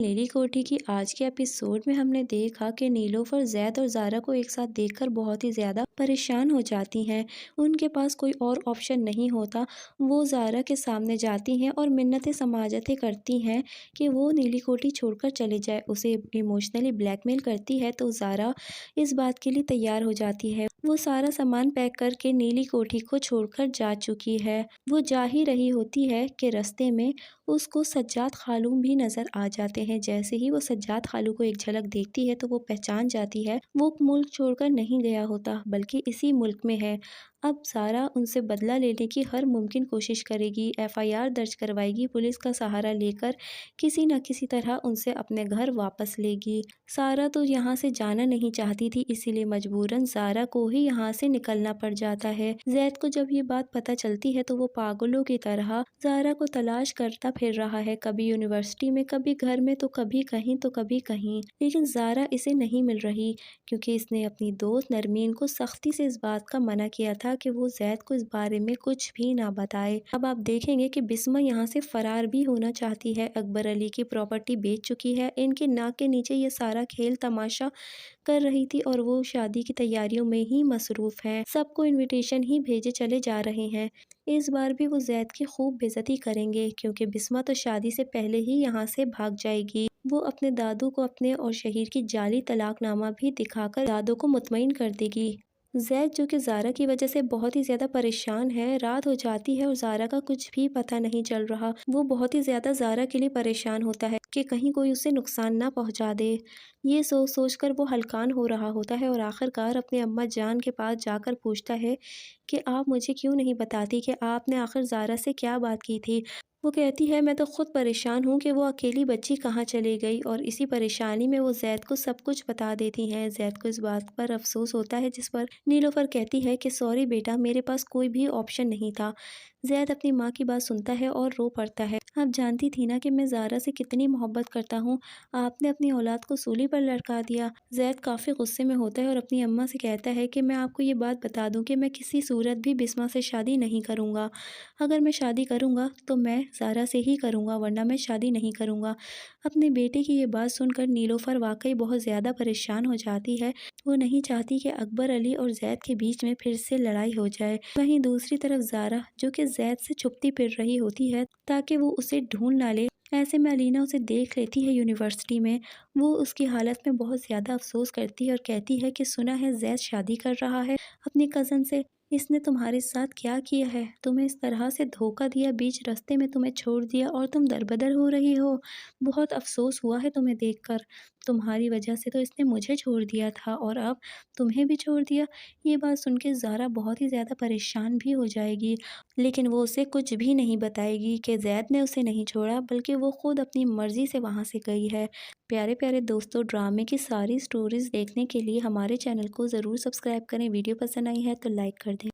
नीली कोठी की आज के एपिसोड में हमने देखा कि नीलोफर जैद और ज़ारा को एक साथ देखकर बहुत ही ज़्यादा परेशान हो जाती हैं। उनके पास कोई और ऑप्शन नहीं होता। वो ज़ारा के सामने जाती हैं और मिन्नतें समाजतें करती हैं कि वो नीली कोठी छोड़कर चले जाए। उसे इमोशनली ब्लैकमेल करती है तो ज़ारा इस बात के लिए तैयार हो जाती है। वो सारा सामान पैक करके नीली कोठी को छोड़कर जा चुकी है। वो जा ही रही होती है कि रास्ते में उसको सज्जाद खालूम भी नज़र आ जाते हैं। जैसे ही वो सज्जाद खालू को एक झलक देखती है तो वो पहचान जाती है वो मुल्क छोड़कर नहीं गया होता बल्कि इसी मुल्क में है। अब ज़ारा उनसे बदला लेने की हर मुमकिन कोशिश करेगी, एफआईआर दर्ज करवाएगी, पुलिस का सहारा लेकर किसी न किसी तरह उनसे अपने घर वापस लेगी। सारा तो यहाँ से जाना नहीं चाहती थी, इसीलिए मजबूरन ज़ारा को ही यहाँ से निकलना पड़ जाता है। जैद को जब ये बात पता चलती है तो वो पागलों की तरह ज़ारा को तलाश करता फिर रहा है, कभी यूनिवर्सिटी में, कभी घर में, तो कभी कहीं तो कभी कहीं। लेकिन ज़ारा इसे नहीं मिल रही क्योंकि इसने अपनी दोस्त नरमीन को सख्ती से इस बात का मना किया था कि वो जैद को इस बारे में कुछ भी ना बताए। अब आप देखेंगे कि बिस्मा यहाँ से फरार भी होना चाहती है। अकबर अली की प्रॉपर्टी बेच चुकी है। इनके नाक के नीचे ये सारा खेल तमाशा कर रही थी और वो शादी की तैयारियों में ही मसरूफ है। सबको इनविटेशन ही भेजे चले जा रहे हैं। इस बार भी वो जैद की खूब बेइज्जती करेंगे क्योंकि बिस्मा तो शादी से पहले ही यहाँ से भाग जाएगी। वो अपने दादू को अपने और शहीर की जाली तलाकनामा भी दिखाकर दादू को मुतमईन कर देगी। जैद जो कि ज़ारा की वजह से बहुत ही ज़्यादा परेशान है, रात हो जाती है और ज़ारा का कुछ भी पता नहीं चल रहा। वो बहुत ही ज़्यादा ज़ारा के लिए परेशान होता है कि कहीं कोई उसे नुकसान ना पहुंचा दे। ये सोच सोच कर वो हलकान हो रहा होता है और आखिरकार अपने अम्मा जान के पास जाकर पूछता है कि आप मुझे क्यों नहीं बताती कि आपने आखिर ज़ारा से क्या बात की थी। वो कहती है मैं तो खुद परेशान हूँ कि वो अकेली बच्ची कहाँ चली गई, और इसी परेशानी में वो जैद को सब कुछ बता देती हैं। जैद को इस बात पर अफसोस होता है जिस पर नीलोफर कहती है कि सॉरी बेटा, मेरे पास कोई भी ऑप्शन नहीं था। जैद अपनी माँ की बात सुनता है और रो पड़ता है। आप जानती थी ना कि मैं ज़ारा से कितनी मोहब्बत करता हूँ, आपने अपनी औलाद को सूली पर लटका दिया। जैद काफ़ी गुस्से में होता है और अपनी अम्मा से कहता है कि मैं आपको ये बात बता दूं कि मैं किसी सूरत भी बिस्मा से शादी नहीं करूँगा। अगर मैं शादी करूँगा तो मैं ज़ारा से ही करूँगा, वरना मैं शादी नहीं करूँगा। अपने बेटे की ये बात सुनकर नीलोफर वाकई बहुत ज़्यादा परेशान हो जाती है। वो नहीं चाहती कि अकबर अली और जैद के बीच में फिर से लड़ाई हो जाए। वहीं दूसरी तरफ ज़ारा जो कि जैद से छुपती फिर रही होती है ताकि वो उसे ढूंढ ना ले। ऐसे में अलीना उसे देख लेती है यूनिवर्सिटी में। वो उसकी हालत में बहुत ज़्यादा अफसोस करती है और कहती है कि सुना है जैद शादी कर रहा है अपनी कज़न से। इसने तुम्हारे साथ क्या किया है? तुम्हें इस तरह से धोखा दिया, बीच रास्ते में तुम्हें छोड़ दिया और तुम दरबदर हो रही हो। बहुत अफसोस हुआ है तुम्हें देखकर। तुम्हारी वजह से तो इसने मुझे छोड़ दिया था और अब तुम्हें भी छोड़ दिया। ये बात सुन के ज़ारा बहुत ही ज़्यादा परेशान भी हो जाएगी, लेकिन वो उसे कुछ भी नहीं बताएगी कि जैद ने उसे नहीं छोड़ा बल्कि वो खुद अपनी मर्ज़ी से वहाँ से गई है। प्यारे प्यारे दोस्तों, ड्रामे की सारी स्टोरीज़ देखने के लिए हमारे चैनल को ज़रूर सब्सक्राइब करें। वीडियो पसंद आई है तो लाइक कर दें।